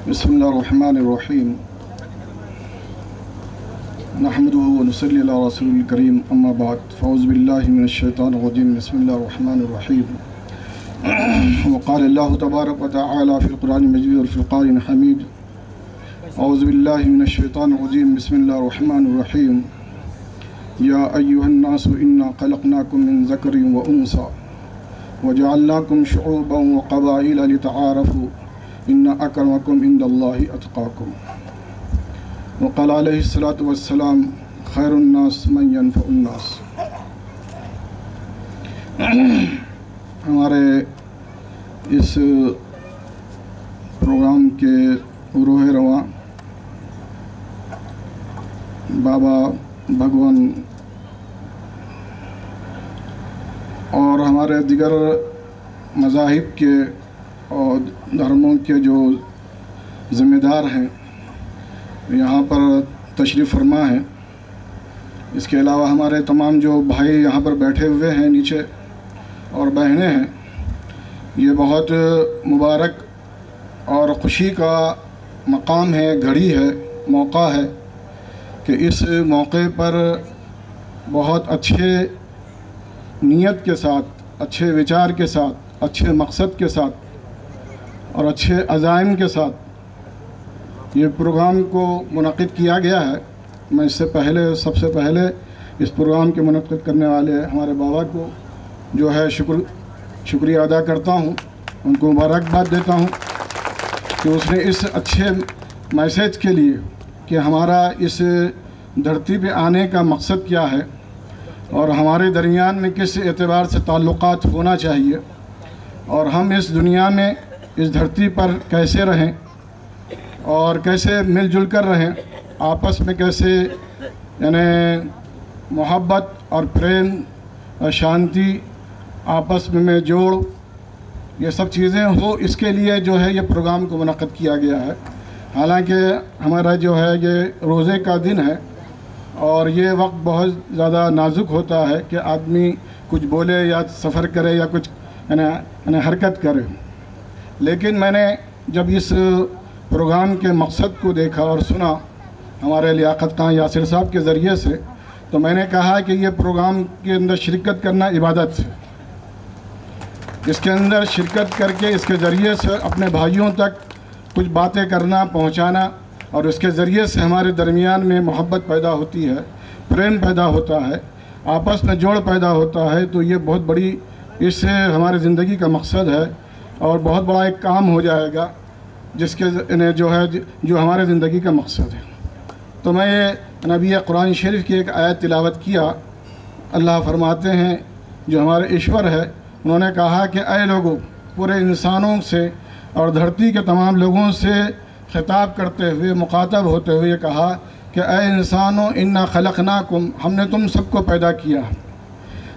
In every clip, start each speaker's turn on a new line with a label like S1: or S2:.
S1: بسم اللہ الرحمن الرحیم نحمده ونصلی علی رسول الکریم اما بعد فاعوذ باللہ من الشیطان الرجیم بسم اللہ الرحمن الرحیم وقال اللہ تبارک وتعالی فی القرآن المجید والفرقان الحمید اعوذ باللہ من الشیطان الرجیم بسم اللہ الرحمن الرحیم یا ایہا الناس انا خلقناکم من ذکر و انثی وجعلناکم شعوبا وقبائل لتعارفوا ان اکرمکم عند اللہ اتقاکم وقال علیہ الصلاۃ والسلام خیر الناس من ینفع الناس۔ ہمارے اس پروگرام کے روح رواں بابا بھگوان اور ہمارے دیگر مذاہب کے اور دھرموں کے جو ذمہ دار ہیں یہاں پر تشریف فرما ہے۔ اس کے علاوہ ہمارے تمام جو بھائی یہاں پر بیٹھے ہوئے ہیں نیچے اور بہنیں ہیں، یہ بہت مبارک اور خوشی کا مقام ہے، گھڑی ہے، موقع ہے کہ اس موقع پر بہت اچھے نیت کے ساتھ، اچھے وچار کے ساتھ، اچھے مقصد کے ساتھ اور اچھے عزائم کے ساتھ یہ پروگرام کو منعقد کیا گیا ہے۔ میں اس سے پہلے سب سے پہلے اس پروگرام کے منعقد کرنے والے ہمارے بابا کو جو ہے شکریہ ادا کرتا ہوں، ان کو مبارکباد دیتا ہوں کہ اس نے اس اچھے میسیج کے لیے کہ ہمارا اس دھرتی پہ آنے کا مقصد کیا ہے اور ہمارے درمیان میں کس اعتبار سے تعلقات ہونا چاہیے اور ہم اس دنیا میں اس دھرتی پر کیسے رہیں اور کیسے مل جل کر رہیں، آپس میں کیسے یعنی محبت اور پریم اور شانتی آپس میں جوڑ یہ سب چیزیں ہو، اس کے لیے جو ہے یہ پروگرام کو منعقد کیا گیا ہے۔ حالانکہ ہمارا جو ہے یہ روزے کا دن ہے اور یہ وقت بہت زیادہ نازک ہوتا ہے کہ آدمی کچھ بولے یا سفر کرے یا کچھ یعنی حرکت کرے، لیکن میں نے جب اس پروگرام کے مقصد کو دیکھا اور سنا ہمارے لیاقت خان یاسر صاحب کے ذریعے سے، تو میں نے کہا کہ یہ پروگرام کے اندر شرکت کرنا عبادت ہے۔ اس کے اندر شرکت کر کے اس کے ذریعے سے اپنے بھائیوں تک کچھ باتیں کرنا، پہنچانا اور اس کے ذریعے سے ہمارے درمیان میں محبت پیدا ہوتی ہے، پریم پیدا ہوتا ہے، آپس میں جوڑ پیدا ہوتا ہے، تو یہ بہت بڑی اس سے ہماری زندگی کا مقصد ہے اور بہت بڑا ایک کام ہو جائے گا جس کے جو ہمارے زندگی کا مقصد ہے۔ تو میں یہ نبی قرآن شریف کی ایک آیت تلاوت کیا۔ اللہ فرماتے ہیں جو ہمارے ایشور ہے، انہوں نے کہا کہ اے لوگوں، پورے انسانوں سے اور دھرتی کے تمام لوگوں سے خطاب کرتے ہوئے، مخاطب ہوتے ہوئے یہ کہا کہ اے انسانوں انا خلقناکم، ہم نے تم سب کو پیدا کیا۔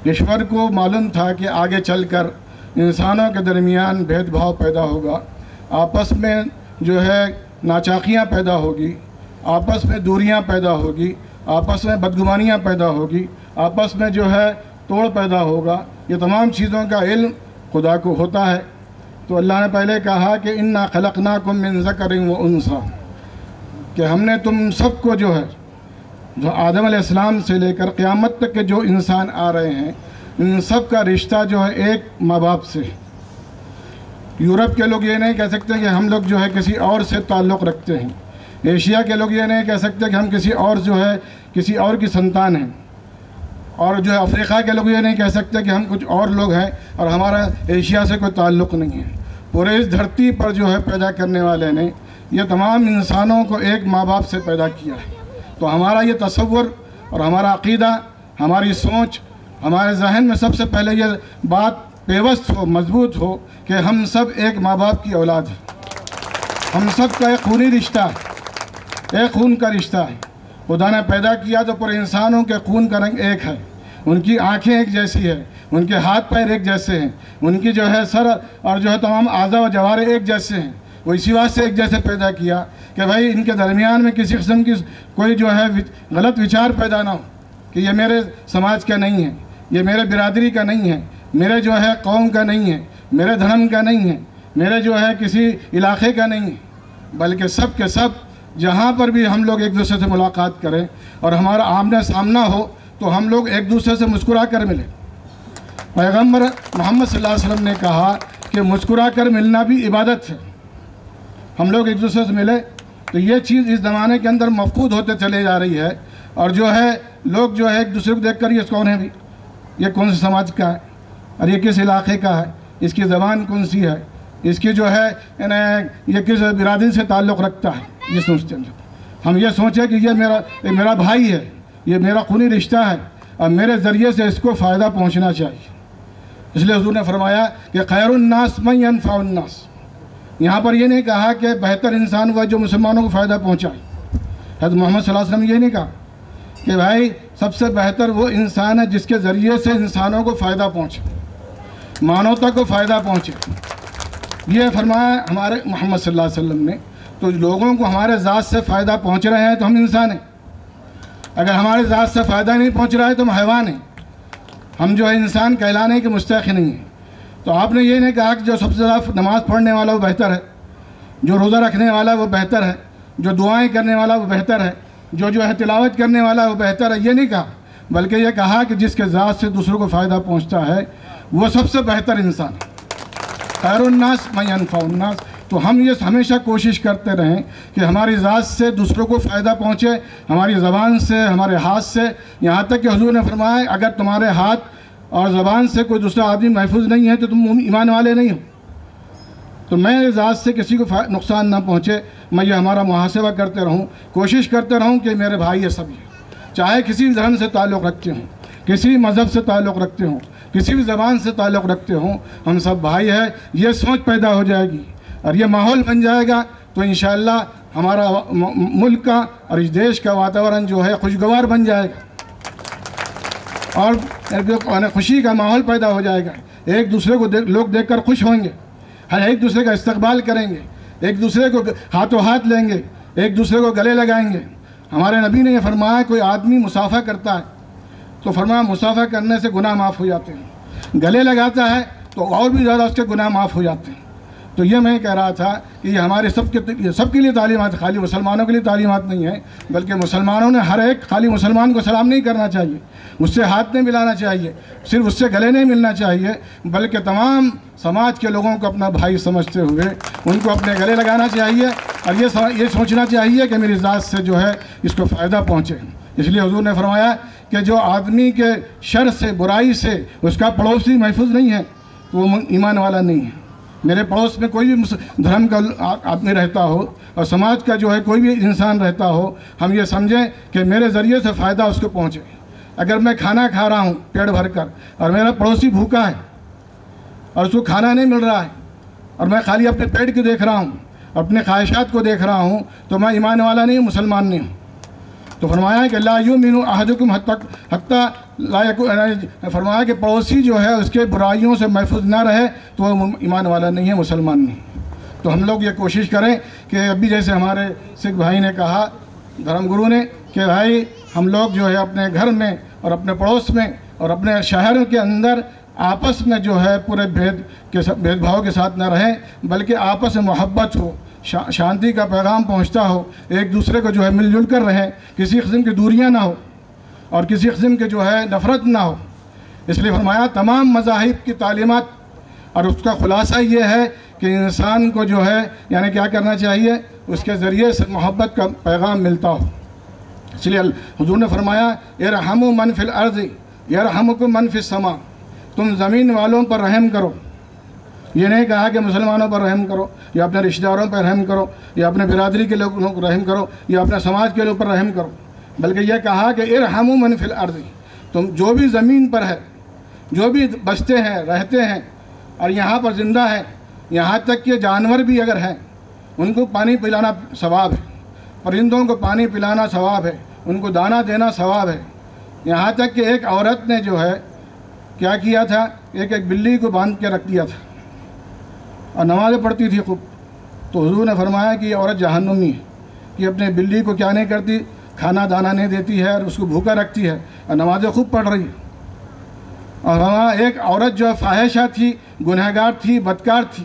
S1: ایشور کو معلوم تھا کہ آگے چل کر انسانوں کے درمیان بھید بھاؤ پیدا ہوگا، آپس میں جو ہے ناچاقیاں پیدا ہوگی، آپس میں دوریاں پیدا ہوگی، آپس میں بدگمانیاں پیدا ہوگی، آپس میں جو ہے توڑ پیدا ہوگا۔ یہ تمام چیزوں کا علم خدا کو ہوتا ہے۔ تو اللہ نے پہلے کہا کہ انا خلقناکم من ذکر و انثی، کہ ہم نے تم سب کو جو ہے، جو آدم علیہ السلام سے لے کر قیامت تک کے جو انسان آ رہے ہیں، ان سب کا رشتہ جو ہے ایک ماں باپ سے۔ یورپ کے لوگ یہ نہیں کہہ سکتے کہ ہم لوگ جو ہے کسی اور سے تعلق رکھتے ہیں، ایشیا کے لوگ یہ نہیں کہہ سکتے کہ ہم کسی اور جو ہے کسی اور کی سنتان ہیں، اور جو ہے افریقہ کے لوگ یہ نہیں کہہ سکتے کہ ہم کچھ اور لوگ ہیں اور ہمارا ایشیا سے کوئی تعلق نہیں ہے۔ پورے اس دھرتی پر جو ہے پیدا کرنے والے نے یہ تمام انسانوں کو ایک ماں باپ سے پیدا کیا ہے۔ تو ہمارا یہ تصور اور ہمارا عقیدہ، ہماری سوچ، ہمارے ذہن میں سب سے پہلے یہ بات پیوست ہو، مضبوط ہو کہ ہم سب ایک ماں باپ کی اولاد ہیں، ہم سب کا ایک خونی رشتہ ہے، ایک خون کا رشتہ ہے۔ خدا نے پیدا کیا تو پورے انسانوں کے خون کا رنگ ایک ہے، ان کی آنکھیں ایک جیسی ہے، ان کے ہاتھ پیر ایک جیسے ہیں، ان کی جو ہے سر اور جو ہے تمام اعضاء و جوارے ایک جیسے ہیں۔ وہ اسی واسطے ایک جیسے پیدا کیا کہ بھائی ان کے درمیان میں کسی قسم کی کوئی جو ہے غلط وچار پیدا نہ ہو کہ یہ میرے سماج کا نہیں ہے، یہ میرے برادری کا نہیں ہے، میرے جو ہے قوم کا نہیں ہے، میرے دھرم کا نہیں ہے، میرے جو ہے کسی علاقے کا نہیں ہے۔ بلکہ سب کے سب جہاں پر بھی ہم لوگ ایک دوسرے سے ملاقات کریں اور ہمارا آمنے سامنا ہو تو ہم لوگ ایک دوسرے سے مسکرا کر ملیں۔ پیغمبر محمد صلی اللہ علیہ وسلم نے کہا کہ مسکرا کر ملنا بھی عبادت ہے۔ ہم لوگ ایک دوسرے سے ملے تو یہ چیز اس زمانے کے اندر مفقود ہوتے چلے جا رہی ہے، اور جو ہے لوگ جو ہے ایک دوسرے کو دیکھ کر یہ کون ہے بھی، یہ کون سے سماج کا ہے، اور یہ کس علاقے کا ہے، اس کی زبان کون سی ہے، اس کی جو ہے یہ کس برادری سے تعلق رکھتا ہے، یہ سوچتے ہیں۔ ہم یہ سوچیں کہ یہ میرا بھائی ہے، یہ میرا خونی رشتہ ہے، اور میرے ذریعے سے اس کو فائدہ پہنچنا چاہیے۔ اس لیے حضور نے فرمایا کہ خیر الناس من ینفع الناس۔ یہاں پر یہ نہیں کہا کہ بہتر انسان ہوا جو مسلمانوں کو فائدہ پہنچائے۔ حضرت محمد صلی اللہ علیہ وسلم یہ نہیں کہا کہ بھائی سب سے بہتر وہ انسان ہے جس کے ذریعے سے انسانوں کو فائدہ پہنچے، مانوتا کو فائدہ پہنچے۔ یہ فرمایا ہمارے محمد صلی اللہ علیہ وسلم نے۔ تو لوگوں کو ہمارے ذات سے فائدہ پہنچ رہے ہیں تو ہم انسان ہیں، اگر ہمارے ذات سے فائدہ نہیں پہنچ رہا ہے تو ہم حیوان ہیں، ہم جو ہے انسان کہلانے کے مستحق نہیں ہیں۔ تو آپ نے یہ نہیں کہا کہ جو سب سے زیادہ نماز پڑھنے والا وہ بہتر ہے، جو روزہ رکھنے والا وہ بہتر ہے، جو دعائیں کرنے والا وہ بہتر ہے، جو ہے تلاوت کرنے والا وہ بہتر ہے، یہ نہیں کہا، بلکہ یہ کہا کہ جس کے ذات سے دوسروں کو فائدہ پہنچتا ہے وہ سب سے بہتر انسان ہے۔ خیر الناس من ینفع الناس۔ تو ہم یہ ہمیشہ کوشش کرتے رہیں کہ ہماری ذات سے دوسروں کو فائدہ پہنچے، ہماری زبان سے، ہمارے ہاتھ سے، یہاں تک کہ حضور نے فرمایا اگر تمہارے ہاتھ اور زبان سے کوئی دوسرا آدمی محفوظ نہیں ہے تو تم ایمان والے نہیں ہو۔ تو میں ذات سے کسی کو نقصان نہ پہنچے، میں یہ ہمارا محاسبہ کرتے رہوں، کوشش کرتے رہوں کہ میرے بھائی یہ سب ہیں، چاہے کسی دھرم سے تعلق رکھتے ہوں، کسی مذہب سے تعلق رکھتے ہوں، کسی بھی زبان سے تعلق رکھتے ہوں، ہم سب بھائی ہیں۔ یہ سوچ پیدا ہو جائے گی اور یہ ماحول بن جائے گا تو انشاءاللہ ہمارا ملک کا اور اس دیش کا واتاورن جو ہے خوشگوار بن جائے گا، اور خوشی کا ماحول پیدا ہو جائے گا۔ ایک دوسرے کو لوگ دیکھ کر خوش ہوں گے، ہر ایک دوسرے کا استقبال کریں گے، ایک دوسرے کو ہاتھوں ہاتھ لیں گے، ایک دوسرے کو گلے لگائیں گے۔ ہمارے نبی نے یہ فرمایا کوئی آدمی مسافہ کرتا ہے تو فرمایا مسافہ کرنے سے گناہ معاف ہو جاتے ہیں، گلے لگاتا ہے تو اور بھی زیادہ اس کے گناہ معاف ہو جاتے ہیں۔ تو یہ میں کہہ رہا تھا کہ یہ ہمارے سب کے لیے تعلیمات، خالی مسلمانوں کے لیے تعلیمات نہیں ہے، بلکہ مسلمانوں نے ہر ایک، خالی مسلمان کو سلام نہیں کرنا چاہیے، اس سے ہاتھ نہیں ملانا چاہیے، صرف اس سے گلے نہیں ملنا چاہیے، بلکہ تمام سماج کے لوگوں کو اپنا بھائی سمجھتے ہوئے ان کو اپنے گلے لگانا چاہیے، اور یہ سوچنا چاہیے کہ میری ذات سے جو ہے اس کو فائدہ پہنچے۔ اس لیے حضور نے فرمایا کہ جو آدمی کے شر سے، برائی سے اس کا پڑوسی محفوظ نہیں ہے تو وہ ایمان والا نہیں ہے۔ میرے پڑوس میں کوئی بھی دھرم کا آدمی رہتا ہو اور سماج کا جو ہے کوئی بھی انسان رہتا ہو، ہم یہ سمجھیں کہ میرے ذریعے سے فائدہ اس کو پہنچے۔ اگر میں کھانا کھا رہا ہوں پیٹ بھر کر اور میرا پڑوسی بھوکا ہے اور اس کو کھانا نہیں مل رہا ہے اور میں خالی اپنے پیٹ کو دیکھ رہا ہوں، اپنے خواہشات کو دیکھ رہا ہوں، تو میں ایمان والا نہیں ہوں، مسلمان نہیں ہوں۔ تو فرمایا کہ لا یؤمن احدکم حتی لا یکون، فرمایا کہ پڑوسی جو ہے اس کے برائیوں سے محفوظ نہ رہے تو وہ ایمان والا نہیں ہے، مسلمان نہیں۔ تو ہم لوگ یہ کوشش کریں کہ ابھی جیسے ہمارے سکھ بھائی نے کہا، دھرم گرو نے، کہ بھائی ہم لوگ جو ہے اپنے گھر میں اور اپنے پڑوس میں اور اپنے شہر کے اندر آپس میں جو ہے پورے بھید بھاؤ کے ساتھ نہ رہیں، بلکہ آپس میں محبت ہو، شانتی کا پیغام پہنچتا ہو، ایک دوسرے کو جو ہے مل جل کر رہیں، کسی قسم کی دوریاں نہ ہو اور کسی قسم کے جو ہے نفرت نہ ہو۔ اس لیے فرمایا تمام مذاہب کی تعلیمات اور اس کا خلاصہ یہ ہے کہ انسان کو جو ہے یعنی کیا کرنا چاہیے، اس کے ذریعے سے محبت کا پیغام ملتا ہو۔ اس لیے حضور نے فرمایا ارحموا من فی الارض یرحمکم من فی السماء، تم زمین والوں پر رحم کرو۔ یہ نہیں کہا کہ مسلمانوں پر رحم کرو یا اپنے رشتہ داروں پر رحم کرو یا اپنے برادری کے لوگوں پر رحم کرو یا اپنے سماج کے لوگوں پر رحم کرو، بلکہ یہ کہا کہ ارحموا من فی الارض، تم جو بھی زمین پر ہے، جو بھی بستے ہیں، رہتے ہیں اور یہاں پر زندہ ہیں، یہاں تک کہ جانور بھی اگر ہیں ان کو پانی پلانا ثواب ہے، پرندوں کو پانی پلانا ثواب ہے، ان کو دانہ دینا ثواب ہے۔ یہاں تک کہ ایک عورت نے جو ہے کیا کیا تھا، ایک بلی کو باندھ کے رکھ دیا تھا اور نمازیں پڑھتی تھی خوب، تو حضور نے فرمایا کہ یہ عورت جہنمی ہے، کہ اپنے بلی کو کیا نہیں کرتی، کھانا دانہ نہیں دیتی ہے اور اس کو بھوکا رکھتی ہے اور نمازیں خوب پڑھ رہی ہے۔ اور وہاں ایک عورت جو فاحشہ تھی، گنہگار تھی، بدکار تھی،